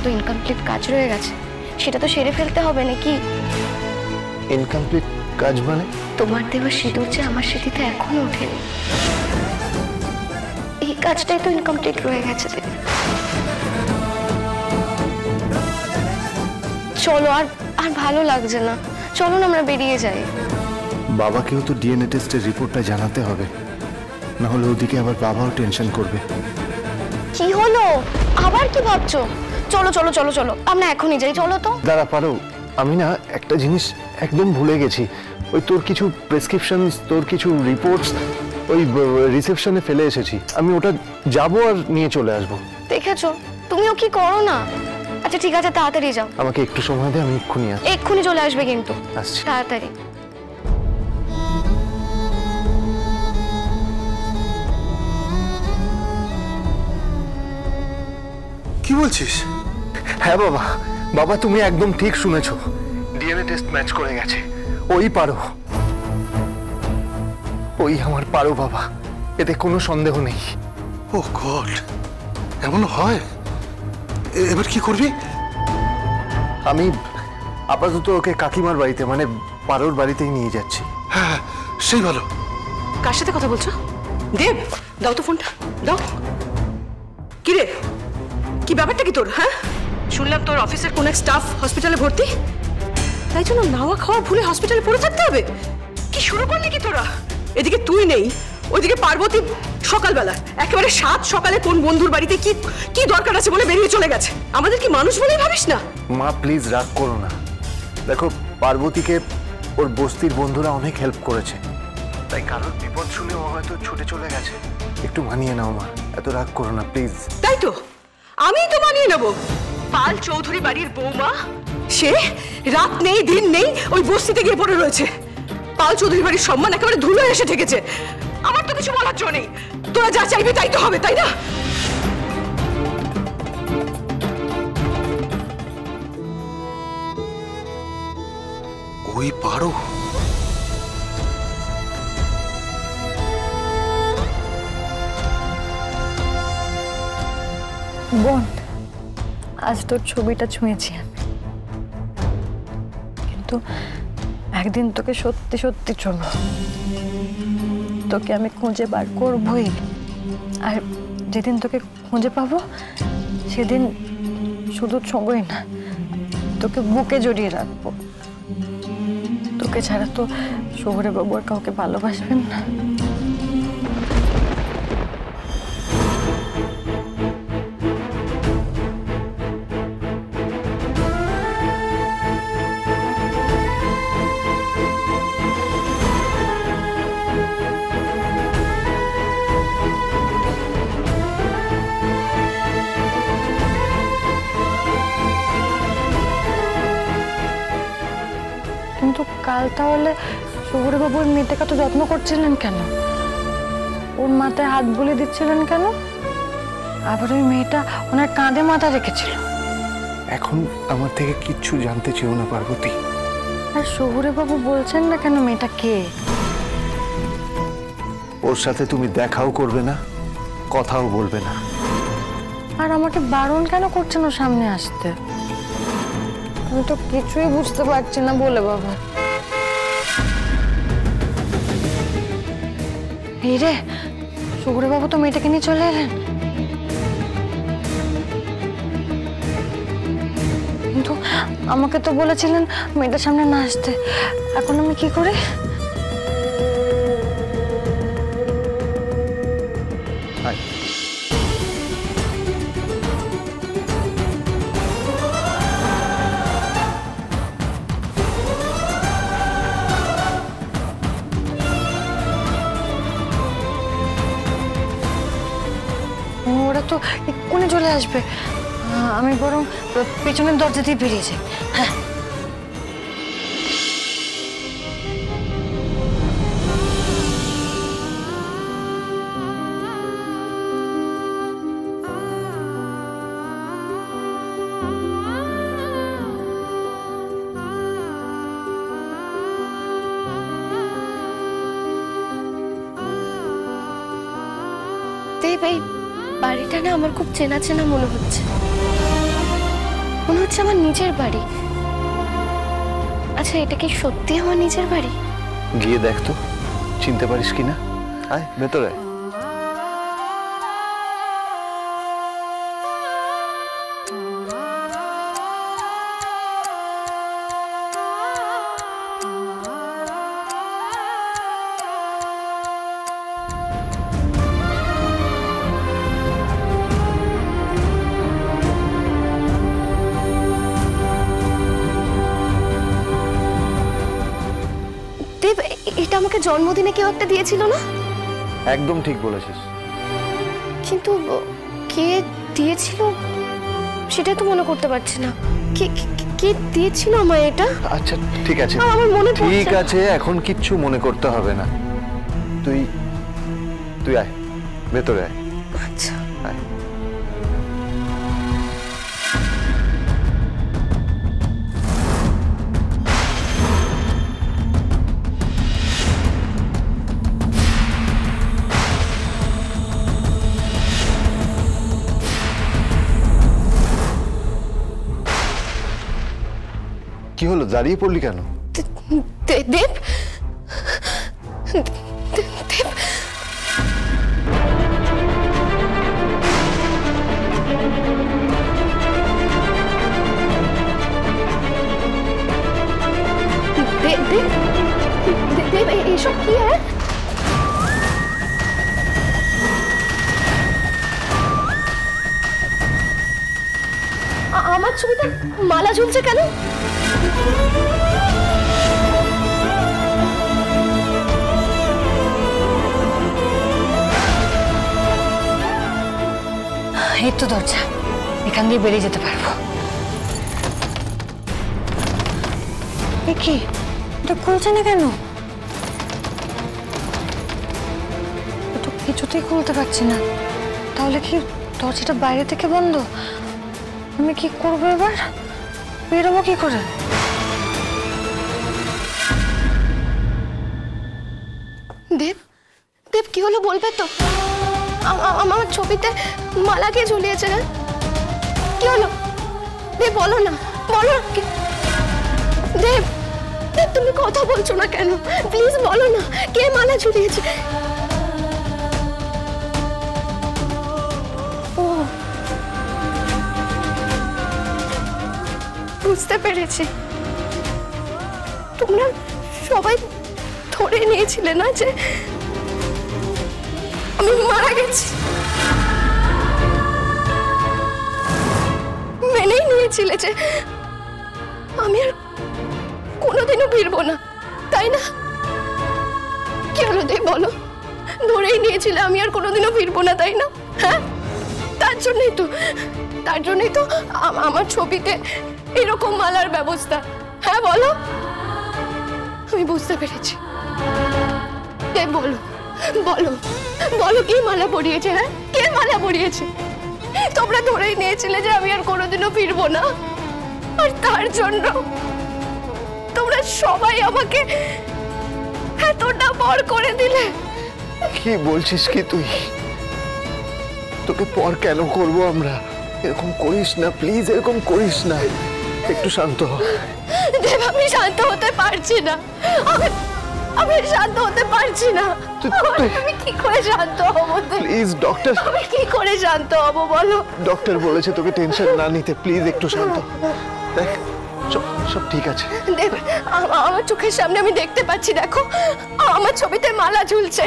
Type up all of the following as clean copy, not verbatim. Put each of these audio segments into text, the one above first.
তো ইনকমপ্লিট কাজ রয়ে গেছে, সেটা তো সেরে ফেলতে হবে নাকি? ইনকমপ্লিট কাজ মানে? তোমার দেওয়া সিঁদুর যে আমার স্মৃতিতে এখনো ওঠেনি, এই কাজটাই তো ইনকমপ্লিট রয়ে গেছে। চলো, আর আর ভালো লাগছে না, চলো না আমরা বেরিয়ে যাই। বাবাকেও তো ডিএনএ টেস্টের রিপোর্টটা জানাতে হবে, না হলে ওদিকে আবার বাবাও টেনশন করবে। কি হলো, আবার কি ভাবছো? চলো চলো চলো চলো, আমরা এখনই যাই, চলো তো। দাঁড়া পারো, আমি না একটা জিনিস একদম ভুলে গেছি। ওই তোর কিছু প্রেসক্রিপশন, তোর কিছু রিপোর্টস ওই রিসেপশনে ফেলে এসেছি, আমি ওটা যাবো আর নিয়ে চলে আসবো। দেখেছো, তুমিও কি করো না। আচ্ছা ঠিক আছে, তাড়াতাড়ি যাও। আমাকে একটু সময় দে, আমি এক্ষুনি আসছি। এক্ষুনি চলে আসবে কিন্তু, আসছি তাড়াতাড়ি। কি বলছিস? হ্যাঁ বাবা, বাবা তুমি একদম ঠিক শুনেছো, ডিএনএ টেস্ট ম্যাচ করে গেছে। ওই পারো, ওই আমার পারো বাবা, এতে কোনো সন্দেহ নেই। ও গড, এমন হয়? এবার কি করবি? আমি আপাতত ওকে কাকিমার বাড়িতে, মানে পারোর বাড়িতেই নিয়ে যাচ্ছি। হ্যাঁ, সেই ভালো। কার সাথে কথা বলছো? দেব, দাও তো ফোনটা, দাও। কি রে, কি ব্যাপারটা কি তোর? হ্যাঁ, শুনলাম তোর অফিসের কোন এক স্টাফ হসপিটালে ভর্তি, তাই জন্য নাওয়া খাওয়া ভুলে হসপিটালে পড়ে থাকতে হবে। কি শুরু করলি কি তোরা? এদিকে তুই নেই, ওইদিকে পার্বতী সকালবেলা একেবারে সাত সকালে কোন বন্ধুর বাড়িতে কি কি দরকার আছে বলে বেরিয়ে চলে গেছে। আমাদের কি মানুষ বলেই ভাবিস না? মা প্লিজ রাগ করো না, দেখো পার্বতীকে ওর বস্তির বন্ধুরা অনেক হেল্প করেছে, তাই কারোর বিপদ শুনে ও হয়তো ছুটে চলে গেছে। একটু মানিয়ে নাও মা, এত রাগ করো না প্লিজ। তাই তো, আমিই তো মানিয়ে নেব। পাল চৌধুরী বাড়ির বৌমা, সে রাত নেই দিন নেই ওই বস্তিতে গিয়ে পড়ে রয়েছে। পাল চৌধুরী বাড়ির সম্মান একেবারে ধুলোয় এসে ঠেকেছে। আমার তো কিছু বলার জন্য নেই, তোরা যা চাইবি তাই তো হবে, তাই না? ওই পারো? বোন, আজ তোর ছবিটা ছুঁয়েছি আমি, কিন্তু একদিন তোকে সত্যি সত্যি চলবো, তোকে আমি খুঁজে বার করবই। আর যেদিন তোকে খুঁজে পাবো সেদিন শুধু ছবই না, তোকে বুকে জড়িয়ে রাখবো। তোকে ছাড়া তো শহরে বাবু আর কাউকে ভালোবাসবেন না। কিন্তু কাল তাহলে শহুরে বাবু ওই মেয়েটাকে তো যত্ন করছিলেন কেন? ওর মাথায় হাত বুলিয়ে দিচ্ছিলেন কেন? আবার ওই মেয়েটা ওনার কাঁধে মাথা রেখেছিল। এখন আমার থেকে কিচ্ছু জানতে চেও না পার্বতী। আর শহুরে বাবু বলছেন না কেন মেয়েটা কে? ওর সাথে তুমি দেখাও করবে না, কথাও বলবে না। আর আমাকে বারণ কেন করছেন ওর সামনে আসতে? আমি তো কিছুই বুঝতে পারছি না বলে বাবা। এই রে, শহুরে বাবু তো মেয়েটাকে নিয়ে চলে এলেন, কিন্তু আমাকে তো বলেছিলেন মেয়েটার সামনে না আসতে। এখন আমি কি করি? ওরা তো এক্ষুনি চলে আসবে, আমি বরং পেছনের দরজা দিয়ে বেরিয়ে যাই। হ্যাঁ, দেব, এই বাড়িটা না আমার খুব চেনা চেনা মনে হচ্ছে। মনে হচ্ছে আমার নিজের বাড়ি। আচ্ছা, এটা কি সত্যি আমার নিজের বাড়ি? গিয়ে দেখ তো, চিনতে পারিস কিনা। আয় ভেতরে। দেব, এটা আমাকে জন্মদিনে কেউ একটা দিয়েছিল না? একদম ঠিক বলেছিস। কিন্তু কে দিয়েছিল সেটাই তো মনে করতে পারছি না। কে দিয়েছিল আমায় এটা? আচ্ছা ঠিক আছে, আমার মনে পড়ছে ঠিক না। আছে, এখন কিচ্ছু মনে করতে হবে না। তুই তুই আয়, ভেতরে আয়। আচ্ছা। আয়। কি হলো, দাঁড়িয়ে পড়লি কেন? দেব, দেব, দেব, এসব কি? হ্যাঁ, আমার ছবিতে মালা ঝুলছে কেন? এই তো দরজা, এখান দিয়ে বেরিয়ে যেতে পারবো। এ কি, এটা খুলছে না কেন? তো কিছুতেই খুলতে পারছি না। তাহলে কি দরজাটা বাইরে থেকে বন্ধ? আমি কি করবো এবার? বেরোবো কি করে? দেব, দেব, কি হলো বলবে তো? আমার ছবিতে মালা কে ঝুলিয়েছে? না কি হলো? দেব, বলো না, বলো। দেব, দেব, তুমি কথা বলছো না কেন? প্লিজ বলো না, কে মালা ঝুলিয়েছে? ও, বুঝতে পেরেছি। তোমরা সবাই ধরে নিয়েছিলে না যে আমি মারা গেছি? মেনেই নিয়েছিলে যে আমি আর কোনোদিনও ফিরবো না, তাই না? কি হলো দেব, বলো। ধরেই নিয়েছিলে আমি আর কোনোদিনও ফিরবো না, তাই না? হ্যাঁ, তার জন্যই তো আমার ছবিতে এরকম মালার ব্যবস্থা। হ্যাঁ বলো, আমি বুঝতে পেরেছি। দেব, বলো, বলো, বলো, কে মালা পরিয়েছে? হ্যাঁ, কে মালা পরিয়েছে? তোমরা ধরেই নিয়েছিলে যে আমি আর কোনোদিনও ফিরবো না, আর তার জন্য তোমরা সবাই আমাকে এতটা পর করে দিলে। কি বলছিস কি তুই? তোকে পর কেন করবো আমরা? এরকম করিস না প্লিজ, এরকম করিস না। একটু শান্ত হ। দেব, আমি শান্ত হতে পারছি না। আমি শান্ত হতে পারছি না। আমি কি করে শান্ত হব? প্লিজ ডক্টর, আমি কি করে শান্ত হব বলো? ডক্টর বলেছে তোকে টেনশন না নিতে। প্লিজ একটু শান্ত। দেখ, সব ঠিক আছে। দেব, আমার চোখের সামনে আমি দেখতে পাচ্ছি, দেখো আমার ছবিতে মালা ঝুলছে।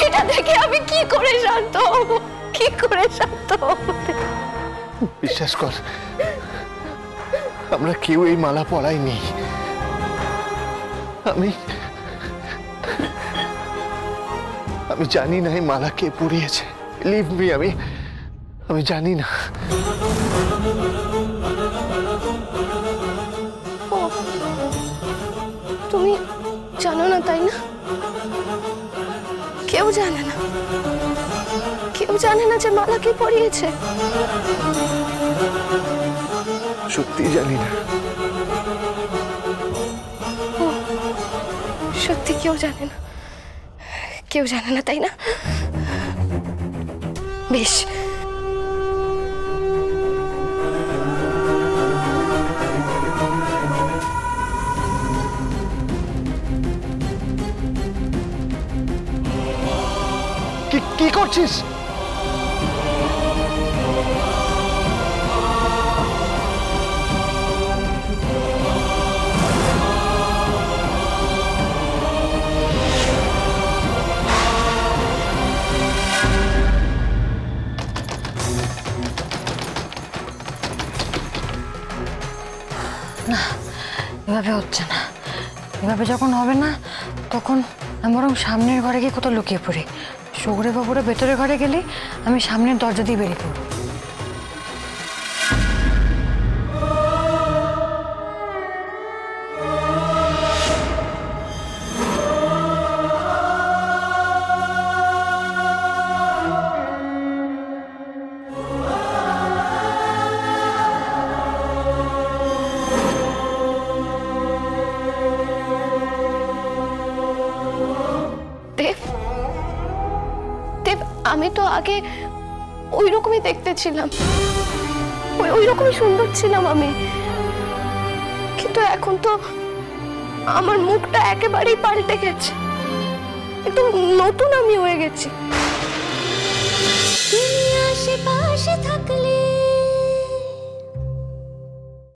এটা দেখে আমি কি করে শান্ত হব? কি করে শান্ত হব? বিশ্বাস কর, আমরা কেউ এই মালা পরাইনি। আমি জানি না এই মালা কে পরিয়েছে। লিভ মি, আমি জানি না। তুমি জানো না, তাই না? কেউ জানে না, কেউ জানে না যে মালা কে পরিয়েছে। সত্যি জানি না। সত্যি কেউ জানে না, কেউ জানে না, তাই না? বেশ, বলছিস? এভাবে হচ্ছে না। এভাবে যখন হবে না তখন আমি বরং সামনের ঘরে গিয়ে কোথাও লুকিয়ে পড়ি। সৌরে বাবুরা ভেতরে ঘরে গেলে আমি সামনের দরজা দিয়ে বেরিয়ে পড়ব। দেব, দেব, আমি তো আগে ওই রকমই দেখতে ছিলাম, ওই রকমই সুন্দর ছিলাম আমি, কিন্তু এখন তো আমার মুখটা একেবারেই পাল্টে গেছে, একদম নতুন আমি হয়ে গেছি। তুমি আশেপাশে থাকলে